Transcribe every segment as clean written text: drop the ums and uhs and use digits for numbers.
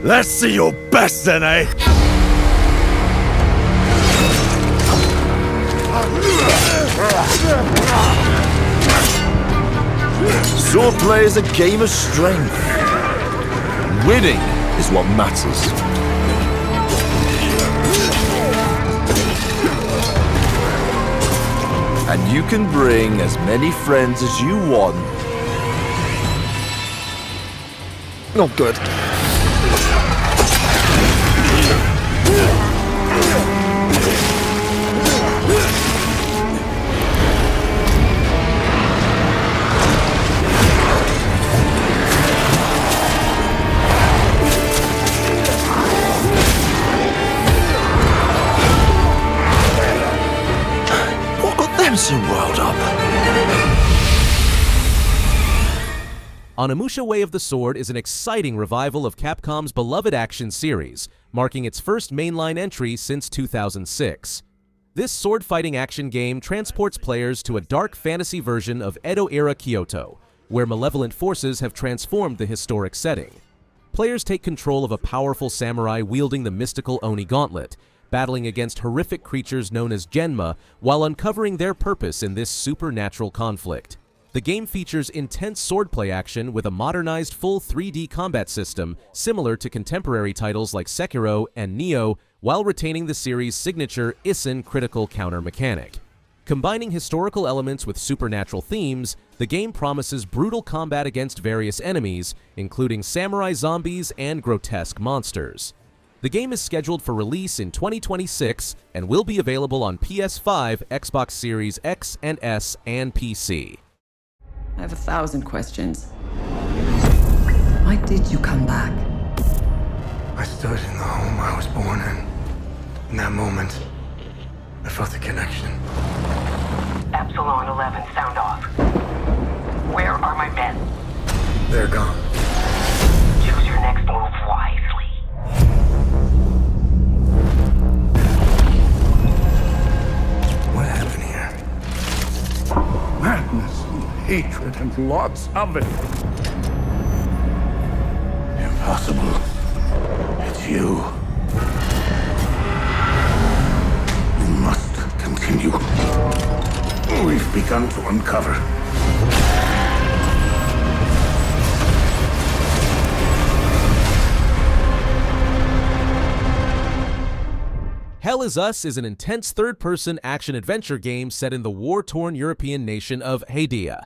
Let's see your best then, eh? Swordplay is a game of strength. Winning is what matters. And you can bring as many friends as you want. Oh, good. What got them so riled up? Onimusha Way of the Sword is an exciting revival of Capcom's beloved action series, marking its first mainline entry since 2006. This sword-fighting action game transports players to a dark fantasy version of Edo-era Kyoto, where malevolent forces have transformed the historic setting. Players take control of a powerful samurai wielding the mystical Oni Gauntlet, battling against horrific creatures known as Genma while uncovering their purpose in this supernatural conflict. The game features intense swordplay action with a modernized full 3D combat system similar to contemporary titles like Sekiro and Nioh, while retaining the series' signature Isen critical counter mechanic. Combining historical elements with supernatural themes, the game promises brutal combat against various enemies, including samurai zombies and grotesque monsters. The game is scheduled for release in 2026 and will be available on PS5, Xbox Series X and S, and PC. I have 1,000 questions. Why did you come back? I stood in the home I was born in. In that moment, I felt a connection. Epsilon 11, sound off. Where are my men? They're gone. Choose your next move wisely. What happened here? Madness, hatred, and lots of it. Impossible. It's you. We must continue. We've begun to uncover. Hell Is Us is an intense third-person action-adventure game set in the war-torn European nation of Hadia.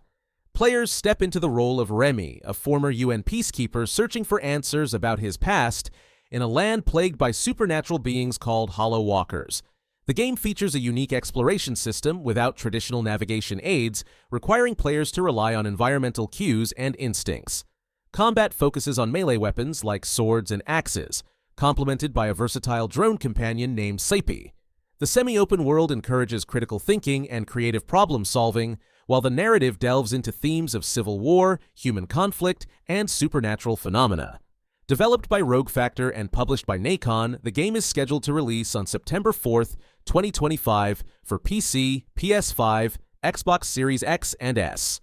Players step into the role of Remy, a former UN peacekeeper searching for answers about his past in a land plagued by supernatural beings called Hollow Walkers. The game features a unique exploration system without traditional navigation aids, requiring players to rely on environmental cues and instincts. Combat focuses on melee weapons like swords and axes, complemented by a versatile drone companion named Seipi. The semi-open world encourages critical thinking and creative problem-solving, while the narrative delves into themes of civil war, human conflict, and supernatural phenomena. Developed by Rogue Factor and published by Nacon, the game is scheduled to release on September 4th, 2025 for PC, PS5, Xbox Series X and S.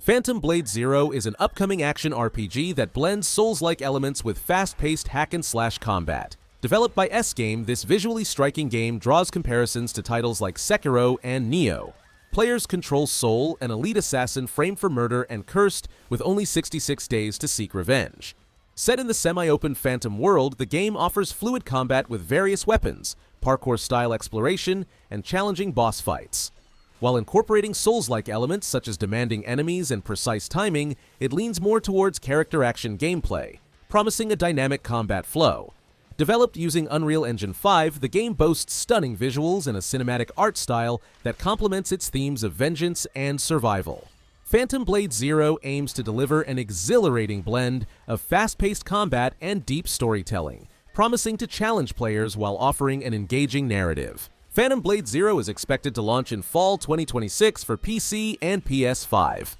Phantom Blade Zero is an upcoming action RPG that blends Souls-like elements with fast-paced hack-and-slash combat. Developed by S-Game, this visually striking game draws comparisons to titles like Sekiro and Nioh. Players control Soul, an elite assassin framed for murder and cursed with only 66 days to seek revenge. Set in the semi-open Phantom world, the game offers fluid combat with various weapons, parkour-style exploration, and challenging boss fights. While incorporating Souls-like elements such as demanding enemies and precise timing, it leans more towards character action gameplay, promising a dynamic combat flow. Developed using Unreal Engine 5, the game boasts stunning visuals and a cinematic art style that complements its themes of vengeance and survival. Phantom Blade Zero aims to deliver an exhilarating blend of fast-paced combat and deep storytelling, promising to challenge players while offering an engaging narrative. Phantom Blade Zero is expected to launch in fall 2026 for PC and PS5.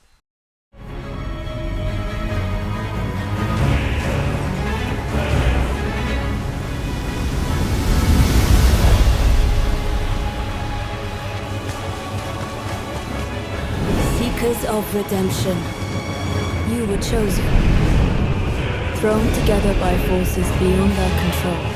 Seekers of redemption, you were chosen, thrown together by forces beyond our control.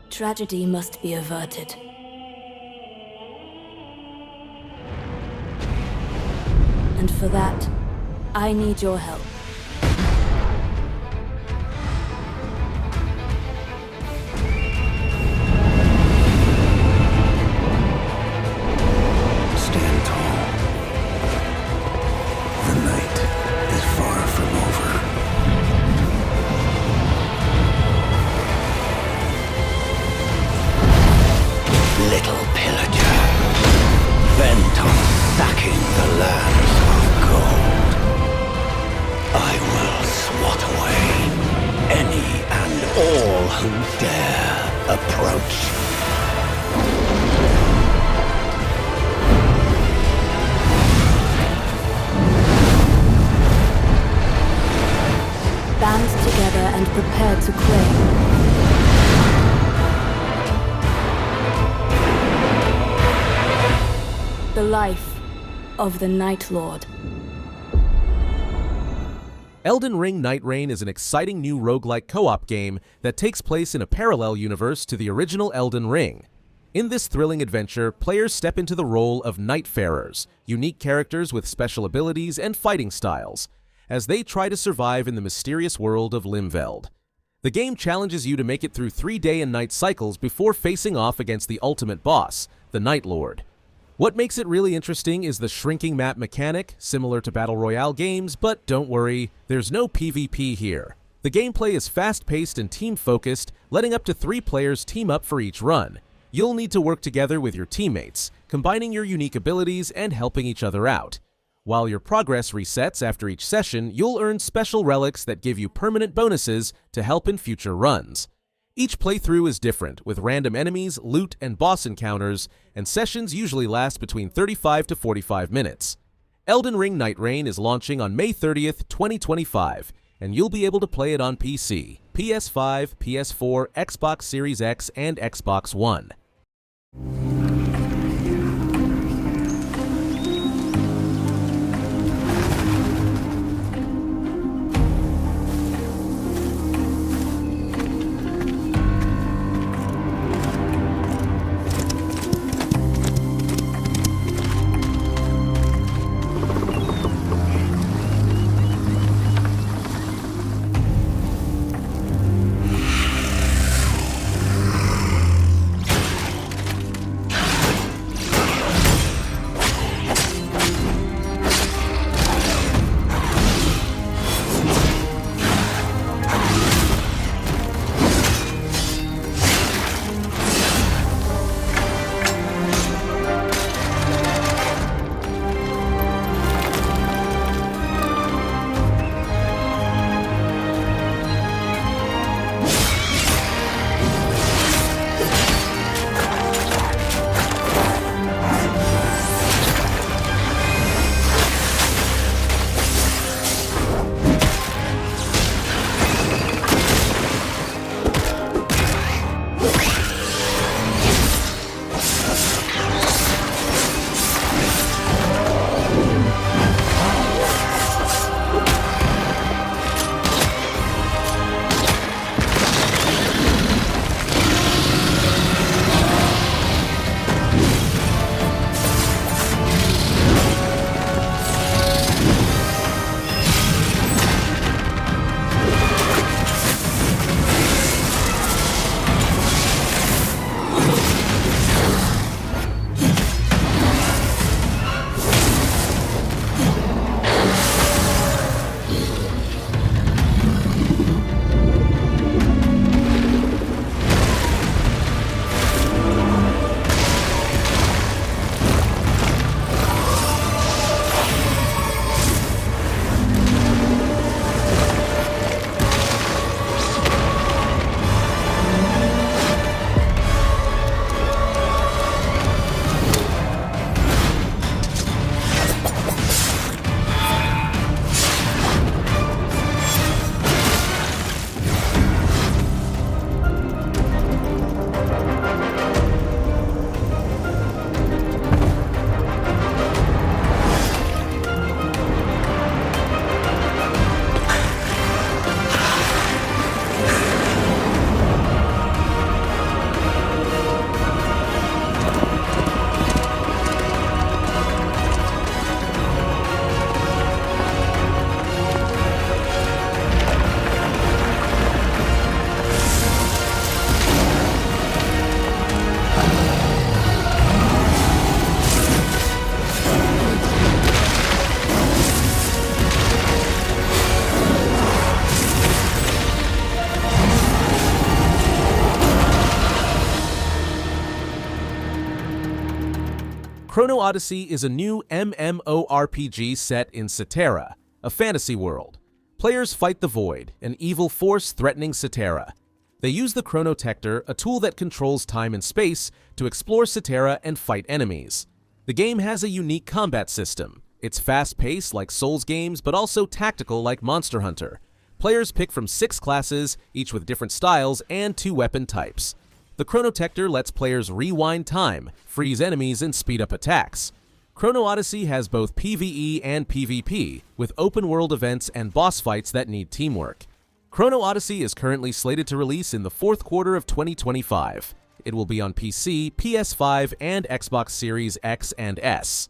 Tragedy must be averted. And for that, I need your help. Stand tall. The night is far from over. Little pillager, bent on sacking the lands of gold. I will swat away any and all who dare approach. Band together and prepare to claim. The life of the Night Lord. Elden Ring Nightreign is an exciting new roguelike co-op game that takes place in a parallel universe to the original Elden Ring. In this thrilling adventure, players step into the role of Nightfarers, unique characters with special abilities and fighting styles, as they try to survive in the mysterious world of Limveld. The game challenges you to make it through 3-day and night cycles before facing off against the ultimate boss, the Night Lord. What makes it really interesting is the shrinking map mechanic, similar to Battle Royale games, but don't worry, there's no PvP here. The gameplay is fast-paced and team-focused, letting up to 3 players team up for each run. You'll need to work together with your teammates, combining your unique abilities and helping each other out. While your progress resets after each session, you'll earn special relics that give you permanent bonuses to help in future runs. Each playthrough is different, with random enemies, loot, and boss encounters, and sessions usually last between 35 to 45 minutes. Elden Ring Nightreign is launching on May 30th, 2025, and you'll be able to play it on PC, PS5, PS4, Xbox Series X, and Xbox One. Chrono Odyssey is a new MMORPG set in Cetera, a fantasy world. Players fight the Void, an evil force threatening Cetera. They use the Chronotector, a tool that controls time and space, to explore Cetera and fight enemies. The game has a unique combat system. It's fast-paced like Souls games, but also tactical like Monster Hunter. Players pick from 6 classes, each with different styles and 2 weapon types. The Chronotector lets players rewind time, freeze enemies, and speed up attacks. Chrono Odyssey has both PvE and PvP, with open-world events and boss fights that need teamwork. Chrono Odyssey is currently slated to release in the 4th quarter of 2025. It will be on PC, PS5, and Xbox Series X and S.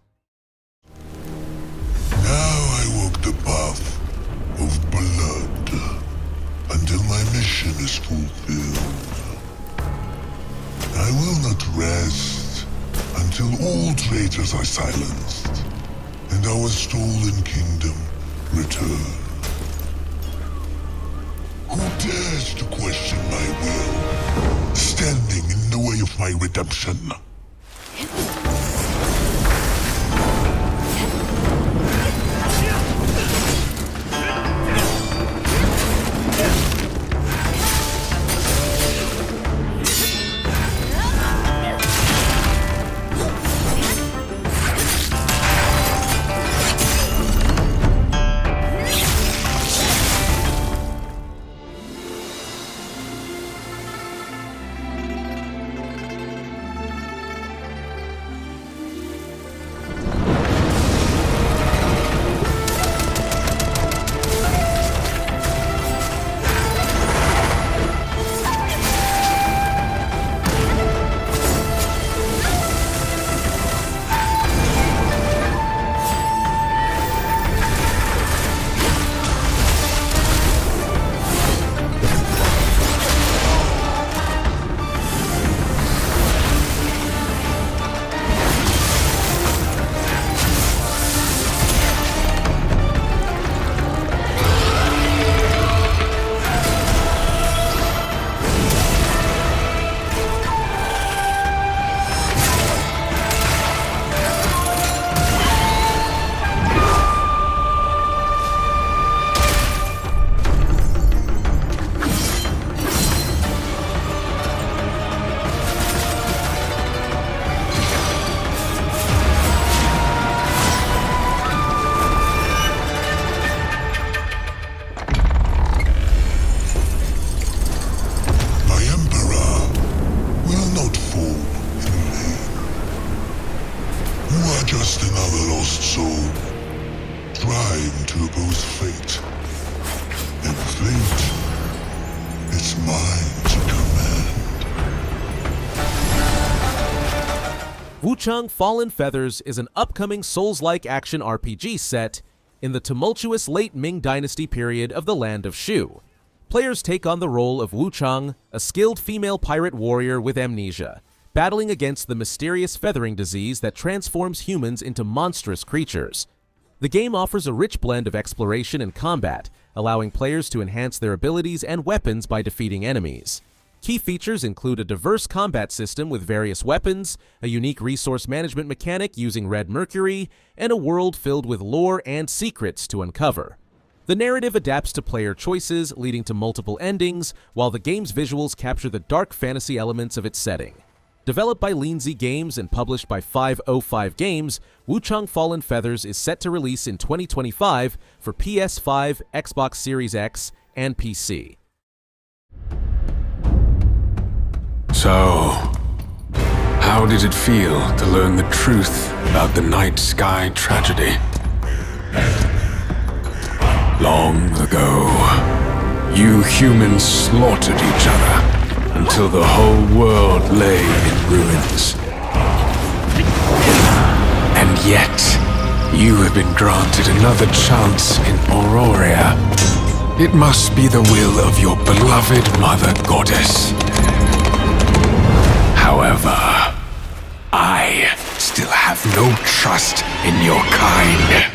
Now I walk the path of blood until my mission is fulfilled. I will not rest until all traitors are silenced and our stolen kingdom returned. Who dares to question my will, standing in the way of my redemption? Wuchang Fallen Feathers is an upcoming Souls-like action RPG set in the tumultuous late Ming Dynasty period of the land of Shu. Players take on the role of Wuchang, a skilled female pirate warrior with amnesia, battling against the mysterious feathering disease that transforms humans into monstrous creatures. The game offers a rich blend of exploration and combat, allowing players to enhance their abilities and weapons by defeating enemies. Key features include a diverse combat system with various weapons, a unique resource management mechanic using red mercury, and a world filled with lore and secrets to uncover. The narrative adapts to player choices, leading to multiple endings, while the game's visuals capture the dark fantasy elements of its setting. Developed by Lindsay Games and published by 505 Games, Wuchang Fallen Feathers is set to release in 2025 for PS5, Xbox Series X, and PC. So, how did it feel to learn the truth about the night sky tragedy? Long ago, you humans slaughtered each other until the whole world lay in ruins. And yet, you have been granted another chance in Auroria. It must be the will of your beloved Mother Goddess. However, I still have no trust in your kind.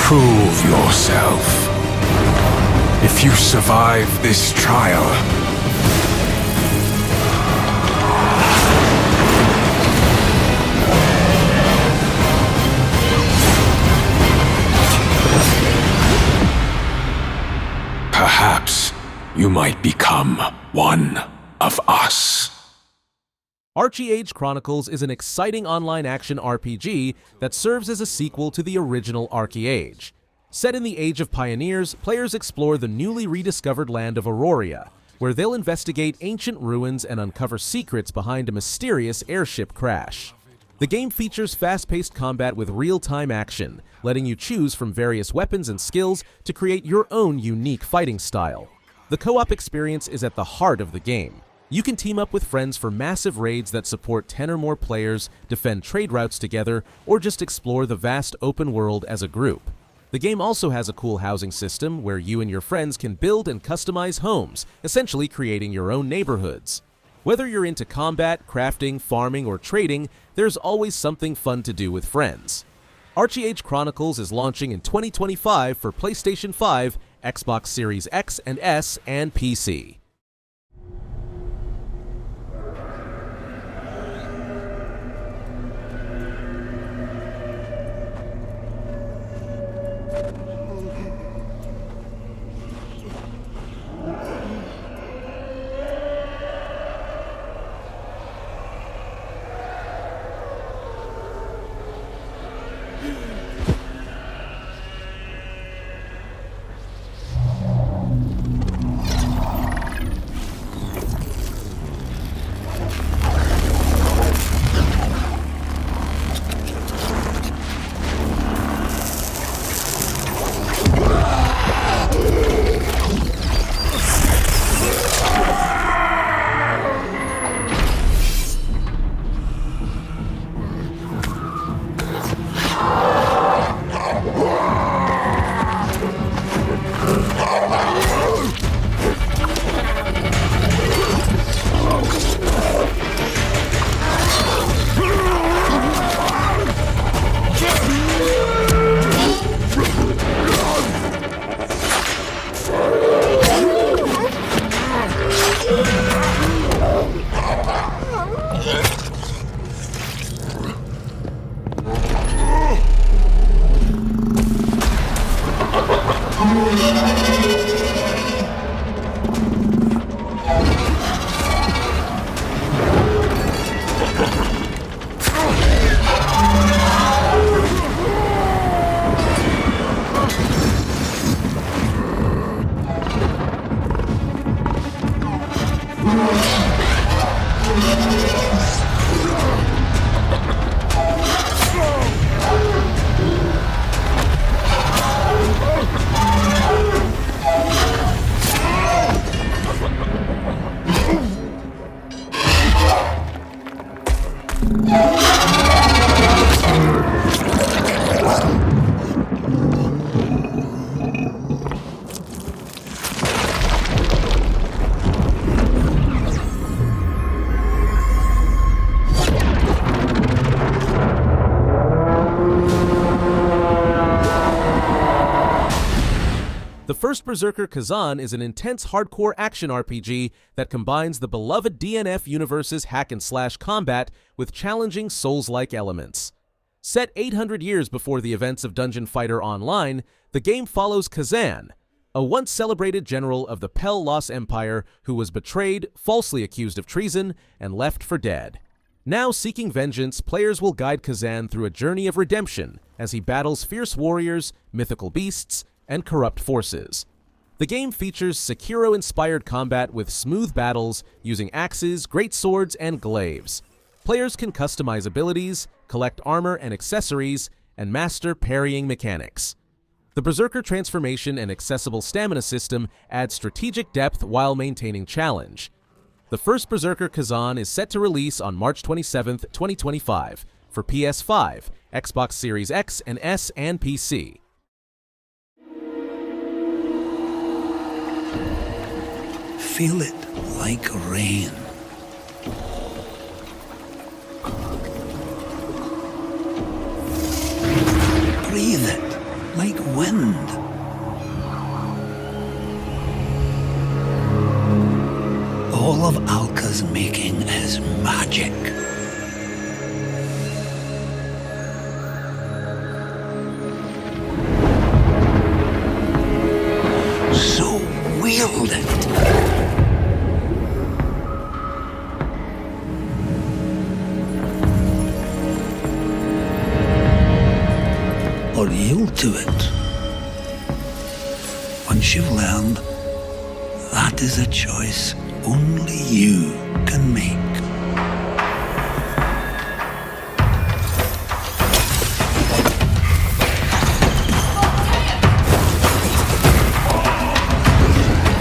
Prove yourself. If you survive this trial, perhaps you might become one of us. Archeage Chronicles is an exciting online action RPG that serves as a sequel to the original Archeage. Set in the Age of Pioneers, players explore the newly rediscovered land of Auroria, where they'll investigate ancient ruins and uncover secrets behind a mysterious airship crash. The game features fast-paced combat with real-time action, letting you choose from various weapons and skills to create your own unique fighting style. The co-op experience is at the heart of the game. You can team up with friends for massive raids that support 10 or more players, defend trade routes together, or just explore the vast open world as a group. The game also has a cool housing system where you and your friends can build and customize homes, essentially creating your own neighborhoods. Whether you're into combat, crafting, farming, or trading, there's always something fun to do with friends. Archeage Chronicles is launching in 2025 for PlayStation 5, Xbox Series X and S, and PC. The first Berserker Khazan is an intense hardcore action RPG that combines the beloved DNF universe's hack-and-slash combat with challenging Souls-like elements. Set 800 years before the events of Dungeon Fighter Online, the game follows Khazan, a once-celebrated general of the Pel Loss Empire who was betrayed, falsely accused of treason, and left for dead. Now seeking vengeance, players will guide Khazan through a journey of redemption as he battles fierce warriors, mythical beasts, and corrupt forces. The game features Sekiro-inspired combat with smooth battles using axes, greatswords, and glaives. Players can customize abilities, collect armor and accessories, and master parrying mechanics. The Berserker transformation and accessible stamina system add strategic depth while maintaining challenge. The first Berserker Khazan is set to release on March 27, 2025 for PS5, Xbox Series X and S, and PC. Feel it like rain. Breathe it like wind. All of Alka's making is magic. So wield it. Or yield to it. Once you've learned, that is a choice only you can make.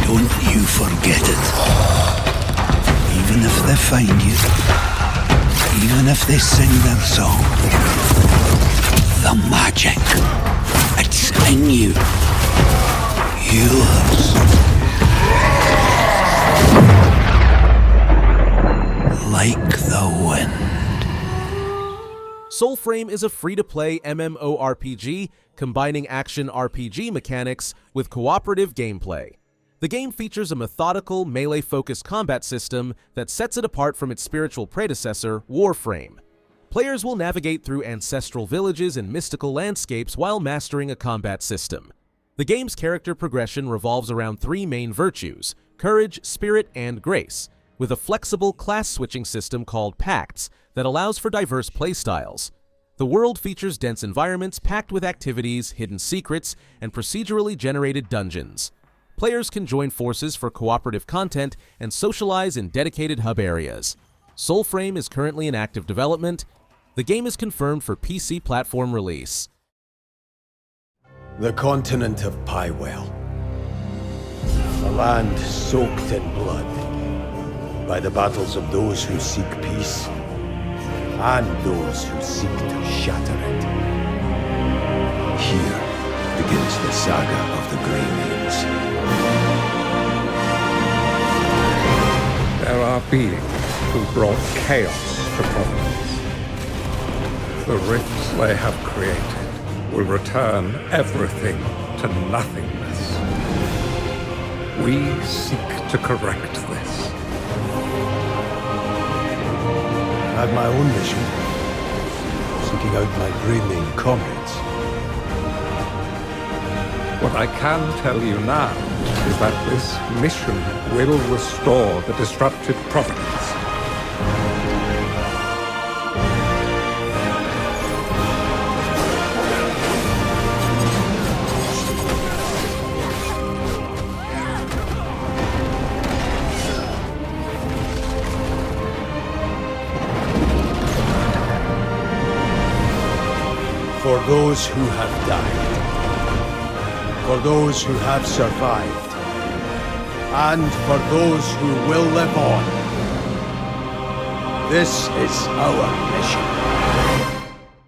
Don't you forget it. Even if they find you, even if they sing their song, the magic, it's in you. Yours. Like the wind. Soulframe is a free-to-play MMORPG combining action RPG mechanics with cooperative gameplay. The game features a methodical, melee-focused combat system that sets it apart from its spiritual predecessor, Warframe. Players will navigate through ancestral villages and mystical landscapes while mastering a combat system. The game's character progression revolves around three main virtues: courage, spirit, and grace, with a flexible class-switching system called Pacts that allows for diverse playstyles. The world features dense environments packed with activities, hidden secrets, and procedurally generated dungeons. Players can join forces for cooperative content and socialize in dedicated hub areas. Soulframe is currently in active development. The game is confirmed for PC platform release. The continent of Pywell. A land soaked in blood by the battles of those who seek peace and those who seek to shatter it. Here begins the saga of the Grey Names. There are beings who brought chaos to Providence. The rifts they have created will return everything to nothingness. We seek to correct this. I have my own mission, seeking out my Grey Name comrades. What I can tell you now is that this mission will restore the disrupted Providence. For those who have died, for those who have survived, and for those who will live on. This is our mission.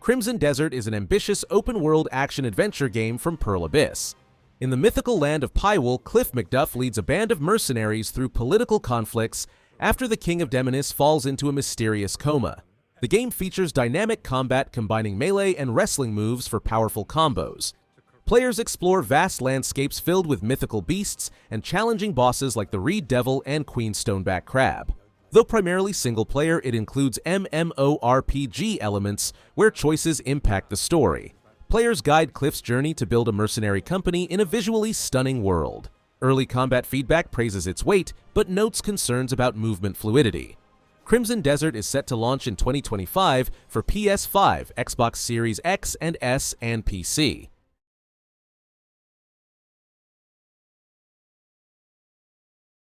Crimson Desert is an ambitious open-world action-adventure game from Pearl Abyss. In the mythical land of Pywell, Cliff McDuff leads a band of mercenaries through political conflicts after the King of Demonis falls into a mysterious coma. The game features dynamic combat combining melee and wrestling moves for powerful combos. Players explore vast landscapes filled with mythical beasts and challenging bosses like the Reed Devil and Queen Stoneback Crab. Though primarily single-player, it includes MMORPG elements where choices impact the story. Players guide Cliff's journey to build a mercenary company in a visually stunning world. Early combat feedback praises its weight, but notes concerns about movement fluidity. Crimson Desert is set to launch in 2025 for PS5, Xbox Series X and S, and PC.